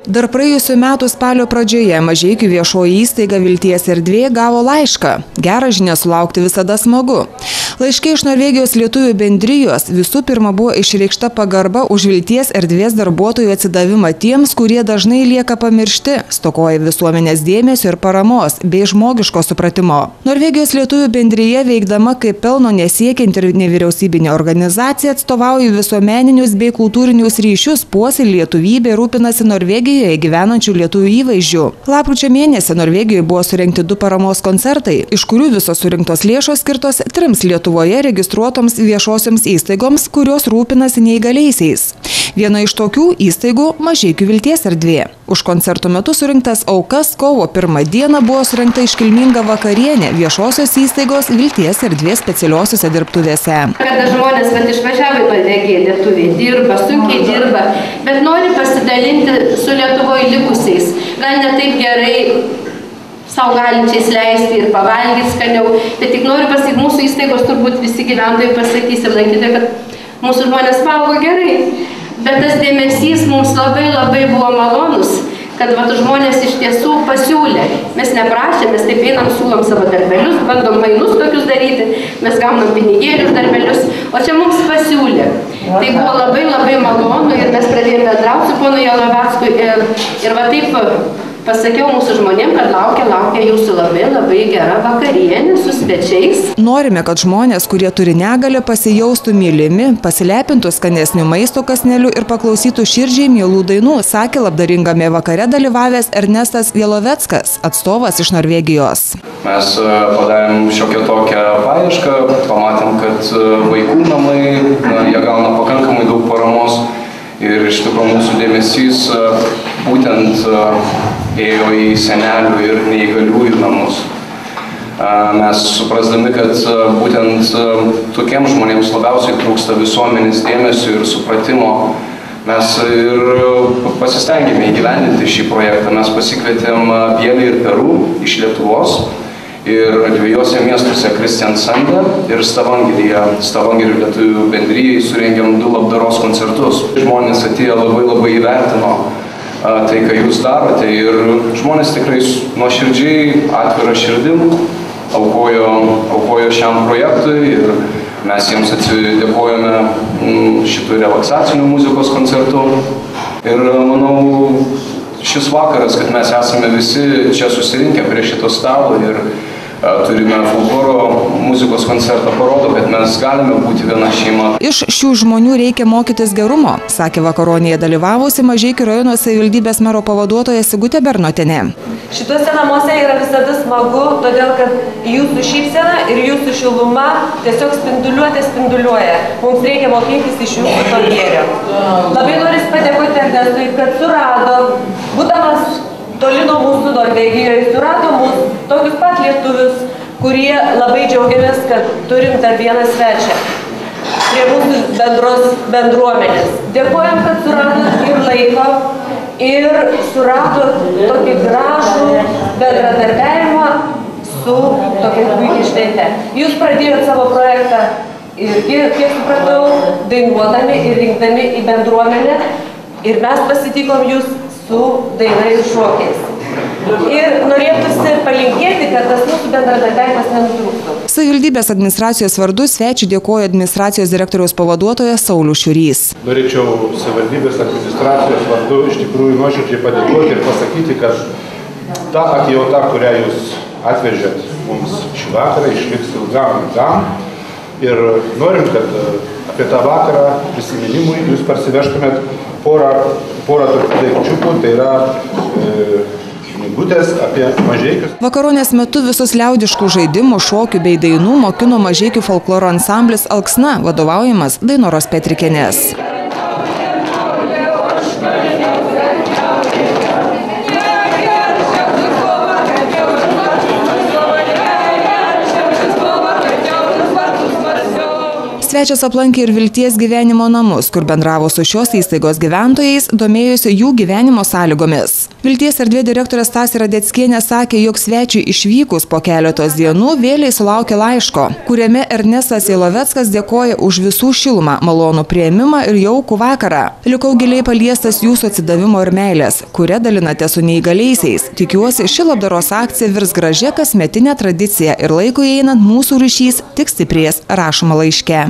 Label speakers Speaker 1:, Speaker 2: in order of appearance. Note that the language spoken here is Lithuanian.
Speaker 1: Dar praėjusių metų spalio pradžioje Mažeikių viešoji įstaiga Vilties erdvė gavo laišką. Gerą žinią sulaukti visada smagu. Laiške iš Norvegijos lietuvių bendrijos visų pirma buvo išreikšta pagarba už Vilties erdvės darbuotojų atsidavimą tiems, kurie dažnai lieka pamiršti, stokoja visuomenės dėmesio ir paramos bei žmogiško supratimo. Norvegijos lietuvių bendryje veikdama kaip pelno nesiekianti ir nevyriausybinė organizacija atstovauja visuomeninius bei kultūrinius ryšius, puoselėja lietuvybę ir rūpinasi Norvegijoje gyvenančių lietuvių įvaizdžių. Lapkričio mėnesį Norvegijoje buvo surengti 2 paramos koncertai, iš kurių visos surinktos lėšos skirtos 3 Lietuvoje registruotoms viešosioms įstaigoms, kurios rūpinasi neįgaliaisiais. Viena iš tokių įstaigų – Mažeikių Vilties erdvė. Už koncerto metu surinktas aukas kovo 1 dieną buvo surengta iškilminga vakarienė viešosios įstaigos Vilties erdvės specialiosiuose dirbtuvėse.
Speaker 2: Kada žmonės išvažiavo į Norvegiją, lietuviai dirba, sunkiai dirba, bet nori pasidalinti su Lietuvoje likusiais. Gal ne taip gerai savo galinčiais leisti ir pavalgyti skaniau, bet tik noriu pasakyti, mūsų įstaigos turbūt visi gyventojai pasakys ir lankytojai, kad mūsų žmonės valgo gerai. Bet tas dėmesys mums labai buvo malonus, kad žmonės iš tiesų pasiūlė. Mes neprašėm, mes taip einam, siūlom savo darbelius, bandom mainus tokius daryti, mes gaunam pinigėlius darbelius, o čia mums pasiūlė. Tai buvo labai malonu ir mes pradėjome bendrauti su ponu Jolavacku ir va taip pasakiau mūsų žmonėm, kad laukia jūsų labai gera vakarienė su svečiais.
Speaker 1: Norime, kad žmonės, kurie turi negalią, pasijaustų mylimi, pasilepintų skanesnių maisto kąsnelių ir paklausytų širdžiai mielų dainų, sakė labdaringame vakare dalyvavęs Ernestas Jeloveckas, atstovas iš Norvegijos.
Speaker 3: Mes padarėm šiokią tokią paiešką, pamatėm, kad vaikų namai, jie gauna pakankamai daug paramos ir iš tikrųjų mūsų dėmesys būtent ėjo į senelių ir neįgaliųjų namus. Mes suprasdami, kad būtent tokiems žmonėms labiausiai trūksta visuomenės dėmesio ir supratimo, mes ir pasistengėme įgyvendinti šį projektą. Mes pasikvietėm Bielį ir Peru iš Lietuvos ir 2 miestuose Kristiansande ir Stavangerio lietuvių bendrijai surengėm 2 labdaros koncertus. Žmonės atėjo labai įvertino tai, ką jūs darote, ir žmonės tikrai nuoširdžiai, atvira širdim aukojo šiam projektui ir mes jiems atsidėkojame šitų relaksacinių muzikos koncertų. Ir manau, šis vakaras, kad mes esame visi čia susirinkę prie šito stalo ir turime folkloro muzikos koncertą, parodo, kad mes galime būti viena šeima.
Speaker 1: Iš šių žmonių reikia mokytis gerumo, sakė vakaronėje dalyvavusi Mažeikių rajono savivaldybės mero pavaduotoja Sigutė Bernotienė.
Speaker 4: Šituose namuose yra visada smagu, todėl kad jūsų šypsena ir jūsų šiluma tiesiog spinduliuoja. Mums reikia mokytis iš jūsų to gėrio. Labai noris padėkoti Ernestui, kad surado, būdamas toli nuo mūsų Norvegijoje, surado mūsų tokius pat lietuvius, kurie labai džiaugiamės, kad turim dar vieną svečią prie mūsų bendros bendruomenės. Dėkojam, kad surado ir laiko, ir surado tokį gražų bendradarbiavimą su tokia puikia švente. Jūs pradėjot savo projektą ir, kiek supratau, dainuodami ir rinkdami į bendruomenę, ir mes pasitikom jūs su daina ir šokiais. Ir norėtųsi palinkėti, kad tas mūsų bendradarbiavimas nenutrūktų.
Speaker 1: Savivaldybės administracijos vardu svečiui dėkojo administracijos direktoriaus pavaduotojas Saulius Šiurys.
Speaker 5: Norėčiau savivaldybės administracijos vardu iš tikrųjų nuoširdžiai padėkoti ir pasakyti, kad ta atjauta, kurią jūs atvežėt mums šį vakarą, išliks ilgam. Ir norim, kad apie tą vakarą prisiminimui jūs parsivežtumėt porą tokių daikčiukų, tai yra knygutės apie Mažeikius.
Speaker 1: Vakaronės metu visus liaudiškų žaidimų, šokių bei dainų mokino Mažeikių folkloro ansamblis Alksna, vadovaujamas Dainoros Petrikienės. Svečias aplankė ir Vilties gyvenimo namus, kur bendravo su šios įstaigos gyventojais, domėjosi jų gyvenimo sąlygomis. Vilties erdvė direktorė Stasė Radeckienė sakė, jog svečiui išvykus po keletos dienų vėliai sulaukė laiško, kuriame Ernestas Jėloveckas dėkoja už visų šilumą, malonų priėmimą ir jaukų vakarą. Likau giliai paliestas jūsų atsidavimo ir meilės, kuria dalinate su neįgaliaisiais. Tikiuosi, ši labdaros akcija virs gražia kasmetinė tradicija ir laikui einant mūsų ryšys tik stiprės, rašoma laiške.